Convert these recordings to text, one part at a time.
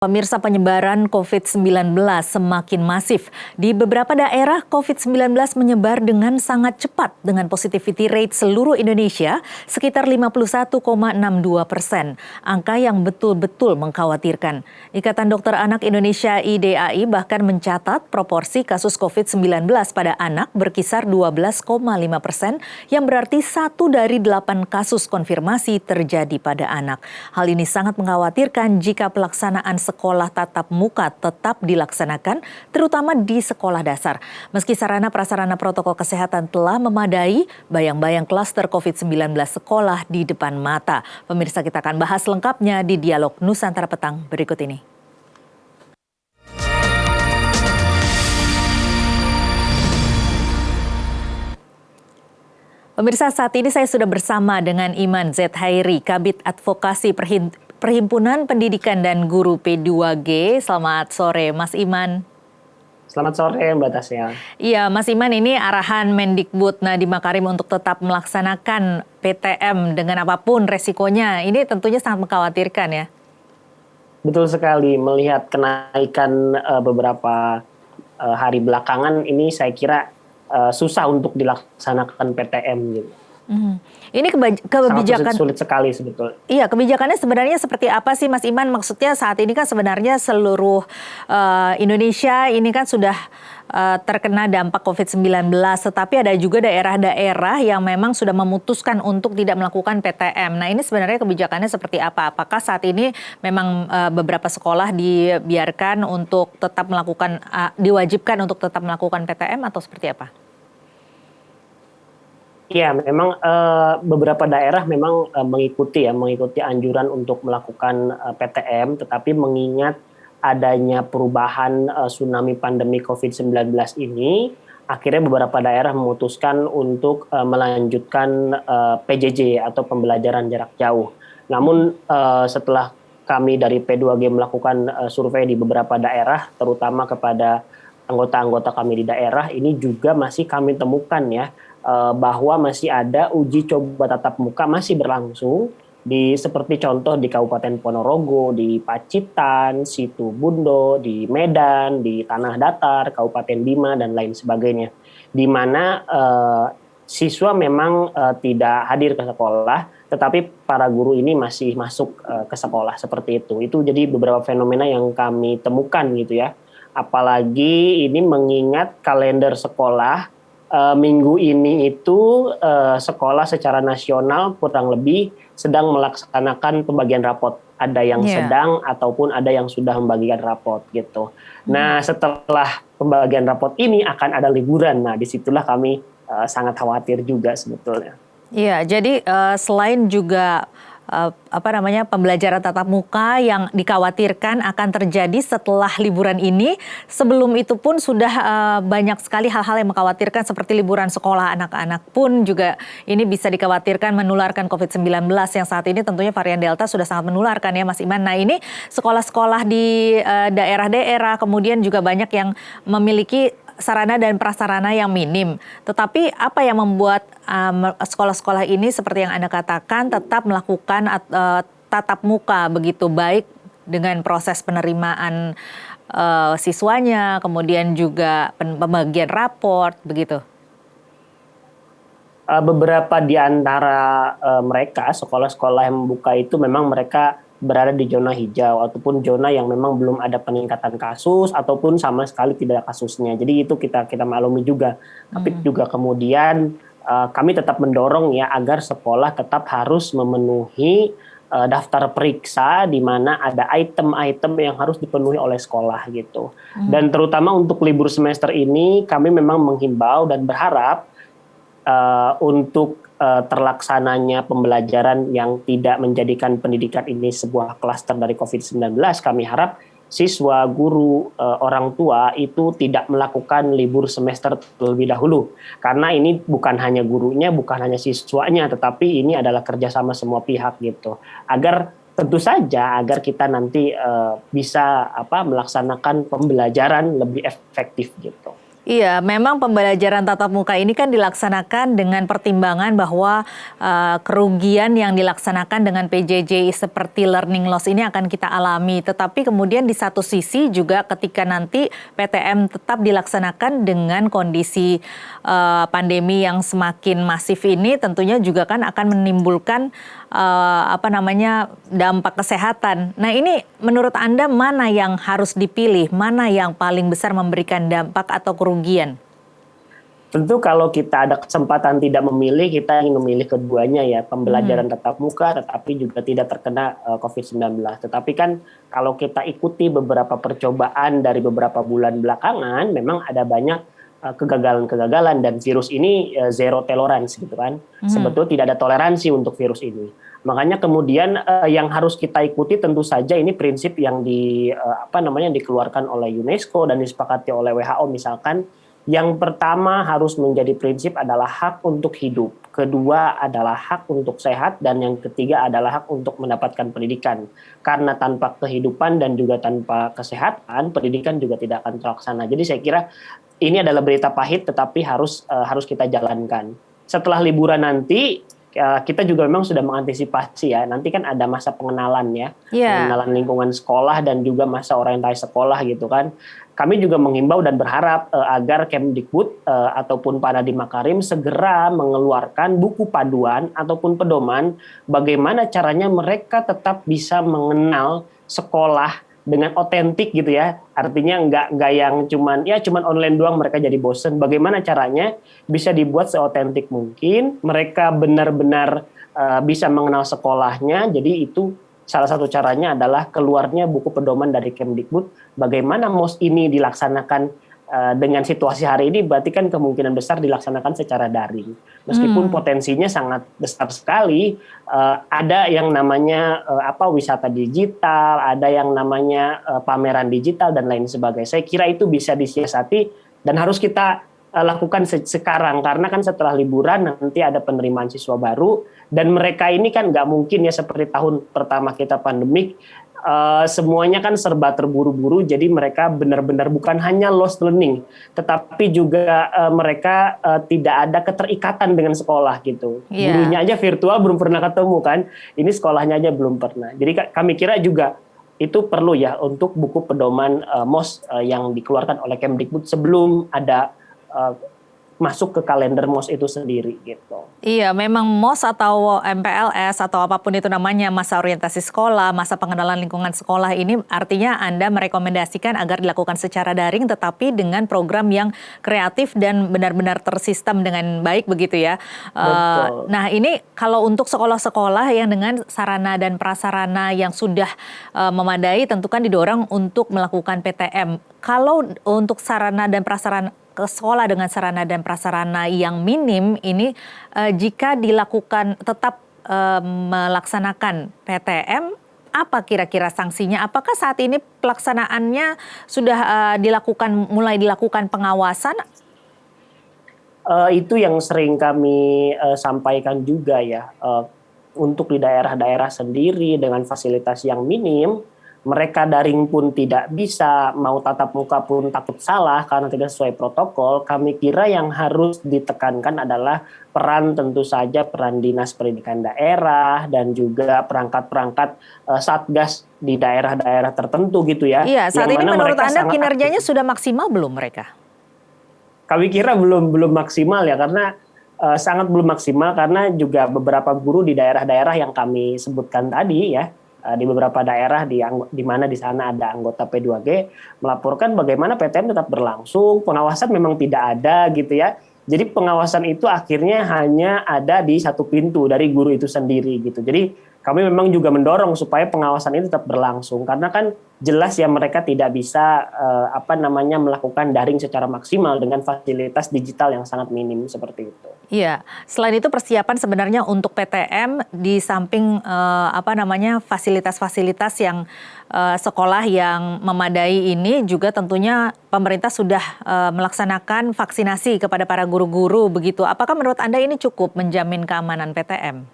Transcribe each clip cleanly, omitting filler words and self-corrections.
Pemirsa, penyebaran COVID-19 semakin masif. Di beberapa daerah, COVID-19 menyebar dengan sangat cepat dengan positivity rate seluruh Indonesia sekitar 51,62%. Angka yang betul-betul mengkhawatirkan. Ikatan Dokter Anak Indonesia IDAI bahkan mencatat proporsi kasus COVID-19 pada anak berkisar 12,5%, yang berarti 1 dari 8 kasus konfirmasi terjadi pada anak. Hal ini sangat mengkhawatirkan jika pelaksanaan sekolah tatap muka tetap dilaksanakan, terutama di sekolah dasar. Meski sarana prasarana protokol kesehatan telah memadai, bayang-bayang klaster COVID-19 sekolah di depan mata. Pemirsa, kita akan bahas lengkapnya di Dialog Nusantara Petang berikut ini. Pemirsa, saat ini saya sudah bersama dengan Iman Z. Hairi, Kabid Advokasi Perhimpunan Pendidikan dan Guru P2G. Selamat sore, Mas Iman. Selamat sore, Mbak Tasya. Iya, Mas Iman, ini arahan Mendikbud Nadiem Makarim untuk tetap melaksanakan PTM dengan apapun resikonya. Ini tentunya sangat mengkhawatirkan ya. Betul sekali, melihat kenaikan beberapa hari belakangan ini saya kira susah untuk dilaksanakan PTM gitu. Ini kebijakan sangat sulit sekali sebetulnya. Iya, kebijakannya sebenarnya seperti apa sih, Mas Iman? Maksudnya saat ini kan sebenarnya seluruh Indonesia ini kan sudah terkena dampak COVID-19, tetapi ada juga daerah-daerah yang memang sudah memutuskan untuk tidak melakukan PTM. Nah, ini sebenarnya kebijakannya seperti apa? Apakah saat ini memang beberapa sekolah dibiarkan untuk tetap melakukan, diwajibkan untuk tetap melakukan PTM atau seperti apa? Iya, memang beberapa daerah memang mengikuti anjuran untuk melakukan PTM, tetapi mengingat adanya perubahan tsunami pandemi COVID-19 ini, akhirnya beberapa daerah memutuskan untuk melanjutkan PJJ atau pembelajaran jarak jauh. Namun setelah kami dari P2G melakukan survei di beberapa daerah, terutama kepada anggota-anggota kami di daerah, ini juga masih kami temukan ya, bahwa masih ada uji coba tatap muka masih berlangsung seperti contoh di Kabupaten Ponorogo, di Pacitan, Situbondo, di Medan, di Tanah Datar, Kabupaten Bima dan lain sebagainya, di mana siswa memang tidak hadir ke sekolah, tetapi para guru ini masih masuk ke sekolah seperti itu. Itu jadi beberapa fenomena yang kami temukan gitu ya. Apalagi ini mengingat kalender sekolah. Minggu ini itu sekolah secara nasional kurang lebih sedang melaksanakan pembagian rapot. Ada yang sedang ataupun ada yang sudah membagikan rapot gitu. Nah, setelah pembagian rapot ini akan ada liburan. Nah, disitulah kami sangat khawatir juga sebetulnya. Iya, jadi selain juga pembelajaran tatap muka yang dikhawatirkan akan terjadi setelah liburan ini, sebelum itu pun sudah banyak sekali hal-hal yang mengkhawatirkan seperti liburan sekolah anak-anak pun juga ini bisa dikhawatirkan menularkan COVID-19 yang saat ini tentunya varian Delta sudah sangat menularkan ya, Mas Iman. Nah, ini sekolah-sekolah di daerah-daerah kemudian juga banyak yang memiliki sarana dan prasarana yang minim. Tetapi apa yang membuat sekolah-sekolah ini seperti yang Anda katakan tetap melakukan tatap muka begitu baik dengan proses penerimaan siswanya, kemudian juga pembagian raport begitu? Beberapa di antara mereka, sekolah-sekolah yang membuka itu memang mereka berada di zona hijau ataupun zona yang memang belum ada peningkatan kasus ataupun sama sekali tidak ada kasusnya. Jadi itu kita maklumi juga. Tapi juga kemudian kami tetap mendorong ya agar sekolah tetap harus memenuhi daftar periksa di mana ada item-item yang harus dipenuhi oleh sekolah gitu. Dan terutama untuk libur semester ini kami memang menghimbau dan berharap untuk terlaksananya pembelajaran yang tidak menjadikan pendidikan ini sebuah klaster dari COVID-19, kami harap siswa, guru, orang tua itu tidak melakukan libur semester terlebih dahulu. Karena ini bukan hanya gurunya, bukan hanya siswanya, tetapi ini adalah kerjasama semua pihak gitu. Tentu saja agar kita nanti bisa melaksanakan pembelajaran lebih efektif gitu. Iya, memang pembelajaran tatap muka ini kan dilaksanakan dengan pertimbangan bahwa kerugian yang dilaksanakan dengan PJJ seperti learning loss ini akan kita alami. Tetapi kemudian di satu sisi juga ketika nanti PTM tetap dilaksanakan dengan kondisi pandemi yang semakin masif ini, tentunya juga kan akan menimbulkan dampak kesehatan. Nah, ini menurut Anda mana yang harus dipilih, mana yang paling besar memberikan dampak atau kerugian? Tentu kalau kita ada kesempatan tidak memilih, kita ingin memilih keduanya ya, pembelajaran tatap muka tetapi juga tidak terkena COVID-19. Tetapi kan kalau kita ikuti beberapa percobaan dari beberapa bulan belakangan, memang ada banyak kegagalan-kegagalan dan virus ini zero tolerance gitu kan. Sebetulnya tidak ada toleransi untuk virus ini. Makanya kemudian yang harus kita ikuti tentu saja ini prinsip yang dikeluarkan oleh UNESCO dan disepakati oleh WHO misalkan. Yang pertama harus menjadi prinsip adalah hak untuk hidup. Kedua adalah hak untuk sehat dan yang ketiga adalah hak untuk mendapatkan pendidikan. Karena tanpa kehidupan dan juga tanpa kesehatan, pendidikan juga tidak akan terlaksana. Jadi saya kira ini adalah berita pahit tetapi harus kita jalankan. Setelah liburan nanti kita juga memang sudah mengantisipasi ya. Nanti kan ada masa pengenalan ya. Pengenalan lingkungan sekolah dan juga masa orientasi sekolah gitu kan. Kami juga menghimbau dan berharap agar Kemdikbud ataupun Pak Nadiem Makarim segera mengeluarkan buku paduan ataupun pedoman bagaimana caranya mereka tetap bisa mengenal sekolah dengan otentik gitu ya. Artinya nggak yang cuman online doang mereka jadi bosen. Bagaimana caranya bisa dibuat seotentik mungkin. Mereka benar-benar bisa mengenal sekolahnya. Jadi itu salah satu caranya adalah keluarnya buku pedoman dari Kemdikbud. Bagaimana MOS ini dilaksanakan dengan situasi hari ini, berarti kan kemungkinan besar dilaksanakan secara daring. Meskipun potensinya sangat besar sekali, ada yang namanya wisata digital, ada yang namanya pameran digital dan lain sebagainya. Saya kira itu bisa disiasati dan harus kita lakukan sekarang karena kan setelah liburan nanti ada penerimaan siswa baru dan mereka ini kan nggak mungkin ya seperti tahun pertama kita pandemik semuanya kan serba terburu-buru jadi mereka benar-benar bukan hanya lost learning tetapi juga mereka tidak ada keterikatan dengan sekolah gitu. Gurunya aja virtual belum pernah ketemu kan, ini sekolahnya aja belum pernah. Jadi kami kira juga itu perlu ya untuk buku pedoman MOS yang dikeluarkan oleh Kemdikbud sebelum ada masuk ke kalender MOS itu sendiri gitu. Iya, memang MOS atau MPLS atau apapun itu namanya, masa orientasi sekolah, masa pengenalan lingkungan sekolah ini artinya Anda merekomendasikan agar dilakukan secara daring tetapi dengan program yang kreatif dan benar-benar tersistem dengan baik begitu ya. Betul. Nah, ini kalau untuk sekolah-sekolah yang dengan sarana dan prasarana yang sudah memadai tentu kan didorong untuk melakukan PTM. Kalau untuk sarana dan prasarana ke sekolah dengan sarana dan prasarana yang minim ini jika dilakukan tetap melaksanakan PTM, apa kira-kira sanksinya? Apakah saat ini pelaksanaannya sudah mulai dilakukan pengawasan? Itu yang sering kami sampaikan juga ya, untuk di daerah-daerah sendiri dengan fasilitas yang minim, mereka daring pun tidak bisa, mau tatap muka pun takut salah karena tidak sesuai protokol. Kami kira yang harus ditekankan adalah peran tentu saja peran Dinas Pendidikan Daerah dan juga perangkat-perangkat satgas di daerah-daerah tertentu gitu ya. Iya, saat ini menurut Anda kinerjanya sudah maksimal belum mereka? Kami kira belum maksimal ya karena sangat belum maksimal karena juga beberapa guru di daerah-daerah yang kami sebutkan tadi ya. Di beberapa daerah di mana di sana ada anggota P2G melaporkan bagaimana PTM tetap berlangsung, pengawasan memang tidak ada gitu ya. Jadi pengawasan itu akhirnya hanya ada di satu pintu dari guru itu sendiri gitu. Jadi kami memang juga mendorong supaya pengawasan itu tetap berlangsung karena kan jelas ya mereka tidak bisa melakukan daring secara maksimal dengan fasilitas digital yang sangat minim seperti itu. Iya, selain itu persiapan sebenarnya untuk PTM di samping fasilitas-fasilitas yang sekolah yang memadai ini juga tentunya pemerintah sudah melaksanakan vaksinasi kepada para guru-guru begitu. Apakah menurut Anda ini cukup menjamin keamanan PTM?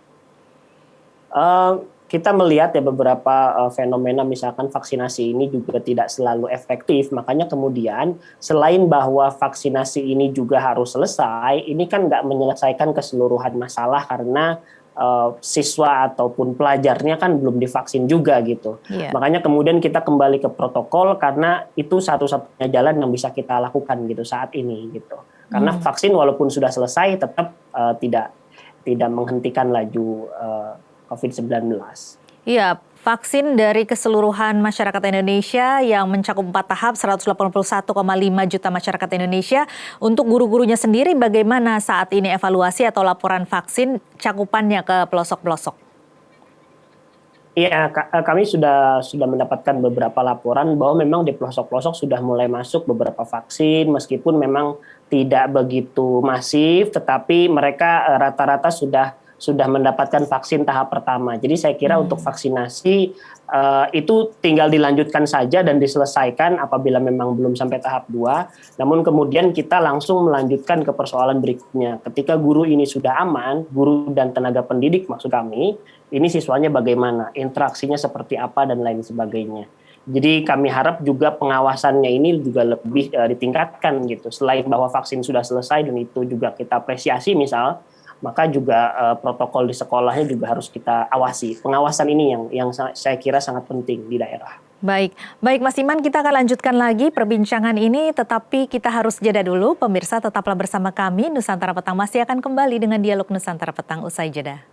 kita melihat ya beberapa fenomena misalkan vaksinasi ini juga tidak selalu efektif. Makanya kemudian selain bahwa vaksinasi ini juga harus selesai, ini kan nggak menyelesaikan keseluruhan masalah karena siswa ataupun pelajarnya kan belum divaksin juga gitu. Iya. Makanya kemudian kita kembali ke protokol karena itu satu-satunya jalan yang bisa kita lakukan gitu saat ini gitu. Karena vaksin walaupun sudah selesai tetap tidak menghentikan laju COVID-19. Iya, vaksin dari keseluruhan masyarakat Indonesia yang mencakup 4 tahap 181,5 juta masyarakat Indonesia. Untuk guru-gurunya sendiri bagaimana saat ini evaluasi atau laporan vaksin cakupannya ke pelosok-pelosok? Iya, kami sudah mendapatkan beberapa laporan bahwa memang di pelosok-pelosok sudah mulai masuk beberapa vaksin, meskipun memang tidak begitu masif, tetapi mereka rata-rata sudah mendapatkan vaksin tahap pertama. Jadi saya kira untuk vaksinasi itu tinggal dilanjutkan saja dan diselesaikan apabila memang belum sampai tahap 2. Namun kemudian kita langsung melanjutkan ke persoalan berikutnya. Ketika guru ini sudah aman, guru dan tenaga pendidik maksud kami, ini siswanya bagaimana, interaksinya seperti apa dan lain sebagainya. Jadi kami harap juga pengawasannya ini juga lebih ditingkatkan gitu. Selain bahwa vaksin sudah selesai dan itu juga kita apresiasi maka juga protokol di sekolahnya juga harus kita awasi. Pengawasan ini yang saya kira sangat penting di daerah. Baik Mas Iman, kita akan lanjutkan lagi perbincangan ini, tetapi kita harus jeda dulu. Pemirsa tetaplah bersama kami, Nusantara Petang masih akan kembali dengan dialog Nusantara Petang usai jeda.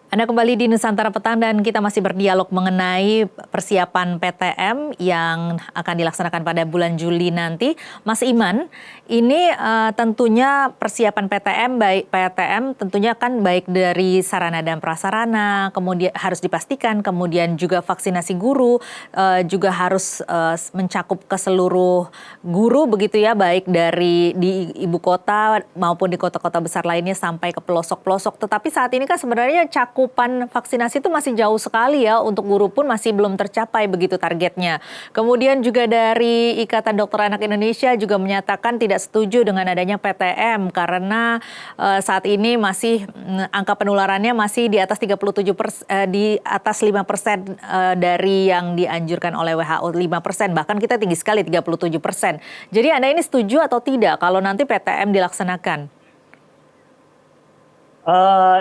Anda kembali di Nusantara Petang dan kita masih berdialog mengenai persiapan PTM yang akan dilaksanakan pada bulan Juli nanti. Mas Iman, ini tentunya persiapan PTM tentunya kan baik dari sarana dan prasarana, kemudian harus dipastikan, kemudian juga vaksinasi guru juga harus mencakup ke seluruh guru begitu ya, baik dari di ibu kota maupun di kota-kota besar lainnya sampai ke pelosok-pelosok. Tetapi saat ini kan sebenarnya cakupan vaksinasi itu masih jauh sekali ya, untuk guru pun masih belum tercapai begitu targetnya. Kemudian juga dari Ikatan Dokter Anak Indonesia juga menyatakan tidak setuju dengan adanya PTM karena saat ini masih angka penularannya masih di atas 37%, di atas 5% dari yang dianjurkan oleh WHO 5%, bahkan kita tinggi sekali 37%. Jadi Anda ini setuju atau tidak kalau nanti PTM dilaksanakan?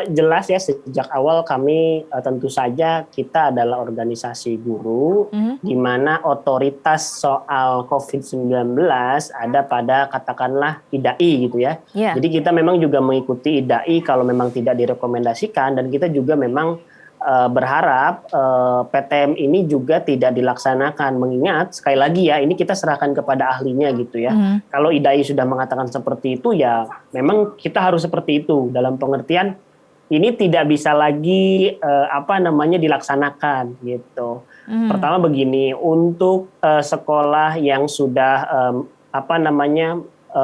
Jelas ya, sejak awal kami tentu saja kita adalah organisasi guru di mana otoritas soal COVID-19 ada pada katakanlah IDAI gitu ya. Yeah. Jadi kita memang juga mengikuti IDAI kalau memang tidak direkomendasikan, dan kita juga memang berharap PTM ini juga tidak dilaksanakan, mengingat sekali lagi ya ini kita serahkan kepada ahlinya gitu ya. Kalau IDAI sudah mengatakan seperti itu ya memang kita harus seperti itu, dalam pengertian ini tidak bisa lagi dilaksanakan gitu. Pertama begini, untuk sekolah yang sudah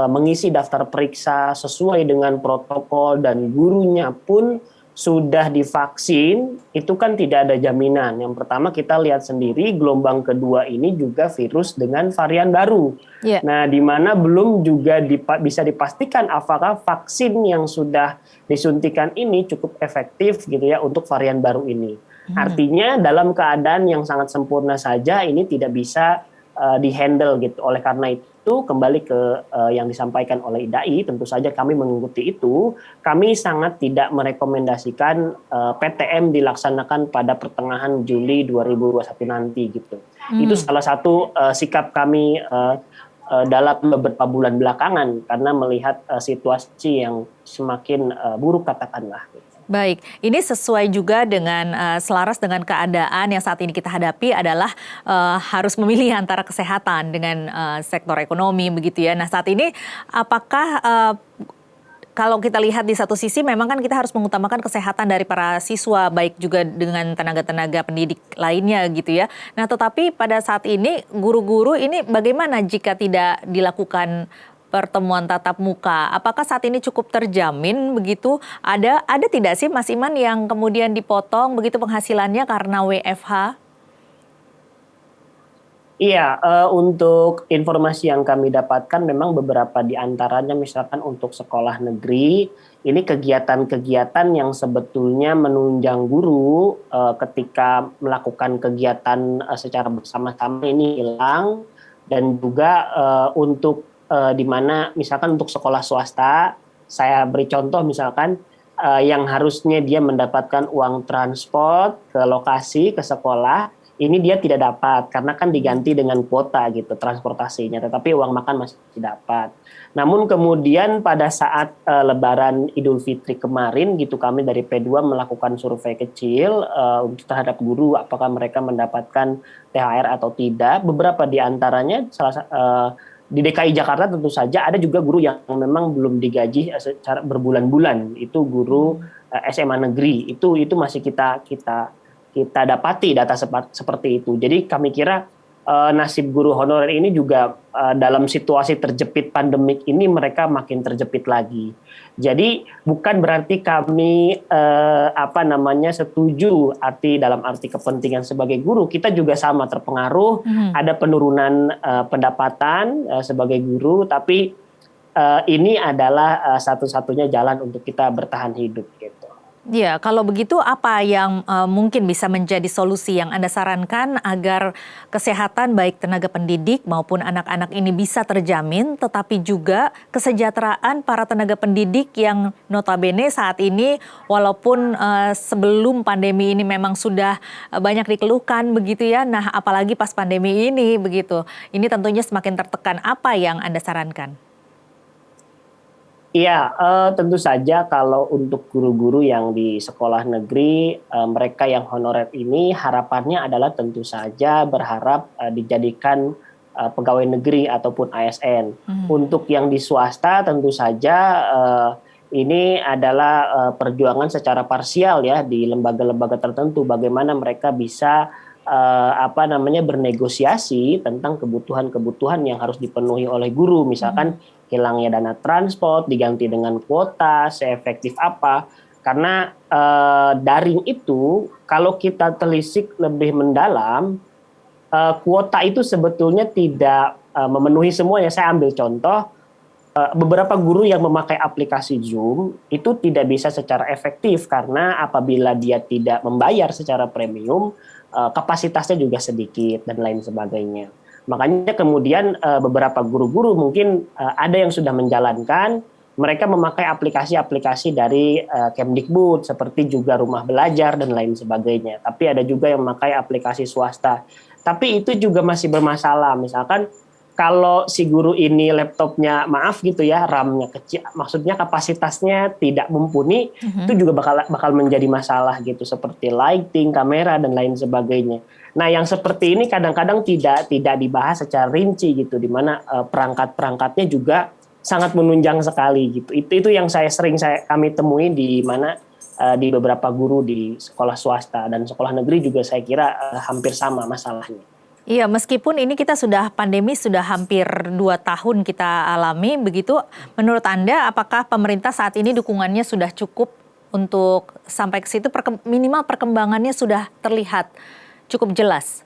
mengisi daftar periksa sesuai dengan protokol dan gurunya pun sudah divaksin, itu kan tidak ada jaminan. Yang pertama kita lihat sendiri gelombang kedua ini juga virus dengan varian baru. Yeah. Nah, di mana belum juga bisa dipastikan apakah vaksin yang sudah disuntikan ini cukup efektif gitu ya untuk varian baru ini. Artinya dalam keadaan yang sangat sempurna saja ini tidak bisa dihandle gitu. Oleh karena itu kembali ke yang disampaikan oleh IDAI, tentu saja kami mengikuti itu. Kami sangat tidak merekomendasikan PTM dilaksanakan pada pertengahan Juli 2021 nanti gitu. Itu salah satu sikap kami dalam beberapa bulan belakangan karena melihat situasi yang semakin buruk katakanlah. Baik, ini sesuai juga dengan selaras dengan keadaan yang saat ini kita hadapi adalah harus memilih antara kesehatan dengan sektor ekonomi begitu ya. Nah saat ini apakah kalau kita lihat di satu sisi memang kan kita harus mengutamakan kesehatan dari para siswa baik juga dengan tenaga-tenaga pendidik lainnya gitu ya. Nah tetapi pada saat ini guru-guru ini bagaimana jika tidak dilakukan pertemuan tatap muka? Apakah saat ini cukup terjamin begitu? Ada tidak sih Mas Iman yang kemudian dipotong begitu penghasilannya karena WFH? Iya, untuk informasi yang kami dapatkan memang beberapa di antaranya misalkan untuk sekolah negeri, ini kegiatan-kegiatan yang sebetulnya menunjang guru, ketika melakukan kegiatan, secara bersama-sama ini hilang dan juga, untuk, di mana misalkan untuk sekolah swasta, saya beri contoh misalkan, yang harusnya dia mendapatkan uang transport ke lokasi, ke sekolah, ini dia tidak dapat karena kan diganti dengan kuota gitu transportasinya, tetapi uang makan masih dapat. Namun kemudian pada saat Lebaran Idul Fitri kemarin gitu kami dari P2 melakukan survei kecil untuk terhadap guru apakah mereka mendapatkan THR atau tidak. Beberapa di antaranya di DKI Jakarta tentu saja ada juga guru yang memang belum digaji secara berbulan-bulan. Itu guru SMA negeri. Itu masih kita dapati data seperti itu. Jadi kami kira nasib guru honorer ini juga dalam situasi terjepit pandemik ini mereka makin terjepit lagi. Jadi bukan berarti kami setuju dalam arti kepentingan sebagai guru, kita juga sama terpengaruh, ada penurunan pendapatan sebagai guru, tapi ini adalah satu-satunya jalan untuk kita bertahan hidup gitu. Ya, kalau begitu apa yang mungkin bisa menjadi solusi yang Anda sarankan agar kesehatan baik tenaga pendidik maupun anak-anak ini bisa terjamin, tetapi juga kesejahteraan para tenaga pendidik yang notabene saat ini walaupun sebelum pandemi ini memang sudah banyak dikeluhkan begitu ya, nah apalagi pas pandemi ini begitu, ini tentunya semakin tertekan. Apa yang Anda sarankan? Iya, tentu saja kalau untuk guru-guru yang di sekolah negeri, mereka yang honorer ini harapannya adalah tentu saja berharap dijadikan pegawai negeri ataupun ASN. Untuk yang di swasta tentu saja ini adalah perjuangan secara parsial ya di lembaga-lembaga tertentu bagaimana mereka bisa bernegosiasi tentang kebutuhan-kebutuhan yang harus dipenuhi oleh guru, misalkan hilangnya dana transport diganti dengan kuota, seefektif apa. Karena daring itu kalau kita telisik lebih mendalam, kuota itu sebetulnya tidak memenuhi semuanya. Saya ambil contoh, beberapa guru yang memakai aplikasi Zoom itu tidak bisa secara efektif karena apabila dia tidak membayar secara premium, kapasitasnya juga sedikit dan lain sebagainya. Makanya kemudian beberapa guru-guru mungkin ada yang sudah menjalankan, mereka memakai aplikasi-aplikasi dari Kemdikbud seperti juga Rumah Belajar dan lain sebagainya. Tapi ada juga yang memakai aplikasi swasta. Tapi itu juga masih bermasalah. Misalkan kalau si guru ini laptopnya maaf gitu ya, RAM-nya kecil, maksudnya kapasitasnya tidak mumpuni, itu juga bakal menjadi masalah gitu seperti lighting, kamera dan lain sebagainya. Nah, yang seperti ini kadang-kadang tidak dibahas secara rinci gitu, di mana perangkat-perangkatnya juga sangat menunjang sekali gitu. Itu yang kami temui di mana di beberapa guru di sekolah swasta dan sekolah negeri juga saya kira hampir sama masalahnya. Iya, meskipun ini kita sudah pandemi sudah hampir 2 tahun kita alami begitu, menurut Anda apakah pemerintah saat ini dukungannya sudah cukup untuk sampai ke situ minimal perkembangannya sudah terlihat cukup jelas?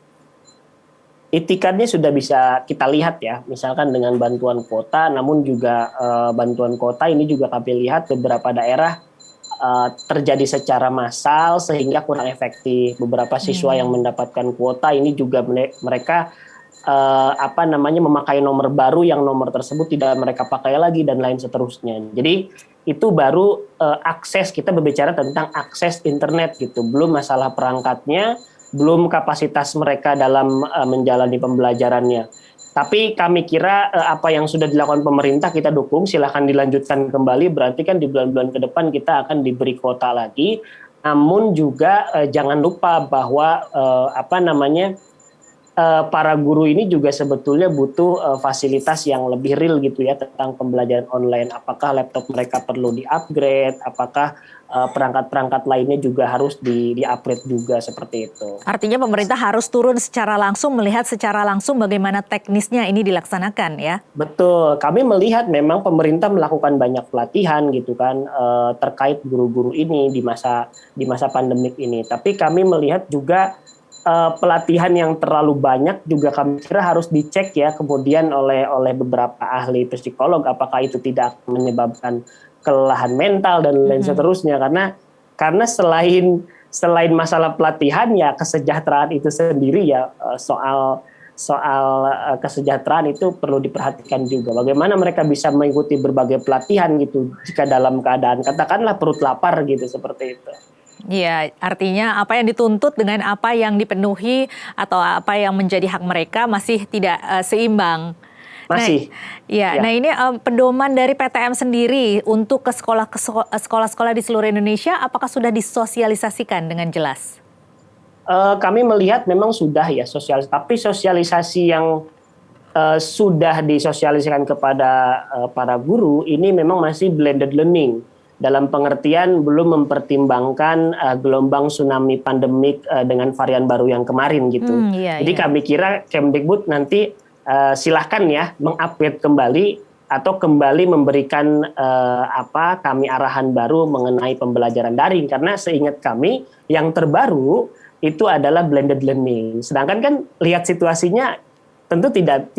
Itikannya sudah bisa kita lihat ya, misalkan dengan bantuan kuota, namun juga bantuan kuota ini juga kami lihat beberapa daerah terjadi secara massal sehingga kurang efektif. Beberapa siswa yang mendapatkan kuota ini juga mereka memakai nomor baru yang nomor tersebut tidak mereka pakai lagi dan lain seterusnya. Jadi itu baru akses, kita berbicara tentang akses internet gitu, belum masalah perangkatnya, belum kapasitas mereka dalam menjalani pembelajarannya. Tapi kami kira apa yang sudah dilakukan pemerintah kita dukung, silahkan dilanjutkan kembali, berarti kan di bulan-bulan ke depan kita akan diberi kuota lagi. Namun juga jangan lupa bahwa para guru ini juga sebetulnya butuh fasilitas yang lebih real gitu ya tentang pembelajaran online. Apakah laptop mereka perlu di-upgrade, apakah perangkat-perangkat lainnya juga harus di-upgrade juga seperti itu. Artinya pemerintah harus turun secara langsung, melihat secara langsung bagaimana teknisnya ini dilaksanakan ya? Betul, kami melihat memang pemerintah melakukan banyak pelatihan gitu kan terkait guru-guru ini di masa pandemik ini. Tapi kami melihat juga pelatihan yang terlalu banyak juga kami kira harus dicek ya kemudian oleh beberapa ahli psikolog apakah itu tidak akan menyebabkan kelelahan mental dan lain seterusnya karena selain masalah pelatihan ya kesejahteraan itu sendiri ya soal kesejahteraan itu perlu diperhatikan juga bagaimana mereka bisa mengikuti berbagai pelatihan gitu jika dalam keadaan katakanlah perut lapar gitu seperti itu. Iya, artinya apa yang dituntut dengan apa yang dipenuhi atau apa yang menjadi hak mereka masih tidak seimbang. Masih. Ya. Ya. Nah ini pedoman dari PTM sendiri untuk ke sekolah-sekolah di seluruh Indonesia, apakah sudah disosialisasikan dengan jelas? Kami melihat memang sudah ya tapi sosialisasi yang sudah disosialisasikan kepada para guru ini memang masih blended learning dalam pengertian belum mempertimbangkan gelombang tsunami pandemik dengan varian baru yang kemarin gitu. Jadi kami kira Kemdikbud nanti silahkan ya mengupdate kembali atau kembali memberikan kami arahan baru mengenai pembelajaran daring karena seingat kami yang terbaru itu adalah blended learning. Sedangkan kan lihat situasinya tentu tidak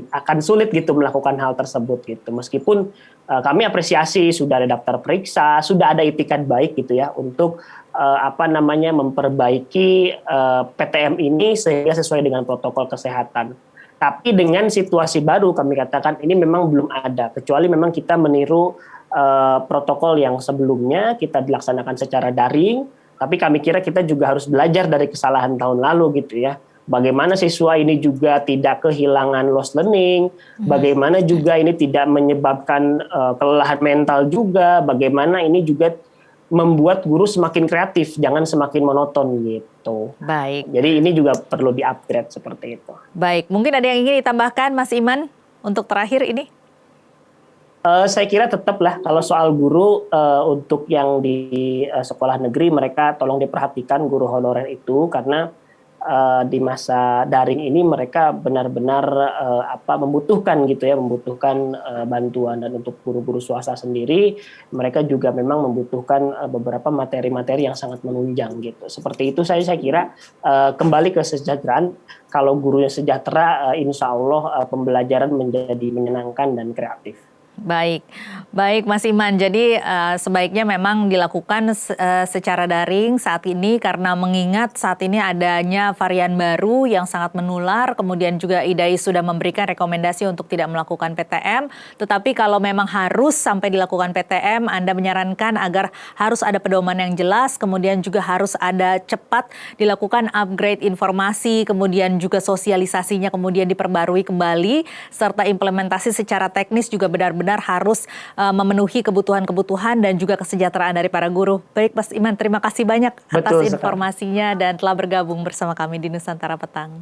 akan sulit gitu melakukan hal tersebut gitu. Meskipun kami apresiasi sudah ada daftar periksa, sudah ada itikat baik gitu ya untuk memperbaiki PTM ini sehingga sesuai dengan protokol kesehatan. Tapi dengan situasi baru kami katakan ini memang belum ada kecuali memang kita meniru protokol yang sebelumnya kita dilaksanakan secara daring. Tapi kami kira kita juga harus belajar dari kesalahan tahun lalu gitu ya. Bagaimana siswa ini juga tidak kehilangan lost learning, bagaimana juga ini tidak menyebabkan kelelahan mental juga, bagaimana ini juga membuat guru semakin kreatif, jangan semakin monoton gitu. Baik. Jadi ini juga perlu di-upgrade seperti itu. Baik, mungkin ada yang ingin ditambahkan Mas Iman untuk terakhir ini? Saya kira tetaplah kalau soal guru untuk yang di sekolah negeri mereka tolong diperhatikan guru honorer itu karena di masa daring ini mereka benar-benar membutuhkan gitu ya membutuhkan bantuan dan untuk guru-guru swasta sendiri mereka juga memang membutuhkan beberapa materi-materi yang sangat menunjang gitu. Seperti itu saya kira kembali ke kesejahteraan kalau gurunya sejahtera insya Allah pembelajaran menjadi menyenangkan dan kreatif. Baik Mas Iman. Jadi sebaiknya memang dilakukan secara daring saat ini karena mengingat saat ini adanya varian baru yang sangat menular. Kemudian juga IDAI sudah memberikan rekomendasi untuk tidak melakukan PTM. Tetapi kalau memang harus sampai dilakukan PTM, Anda menyarankan agar harus ada pedoman yang jelas. Kemudian juga harus ada cepat dilakukan upgrade informasi. Kemudian juga sosialisasinya kemudian diperbarui kembali. Serta implementasi secara teknis juga benar-benar harus memenuhi kebutuhan-kebutuhan dan juga kesejahteraan dari para guru. Baik Mas Iman, terima kasih banyak atas informasinya dan telah bergabung bersama kami di Nusantara Petang.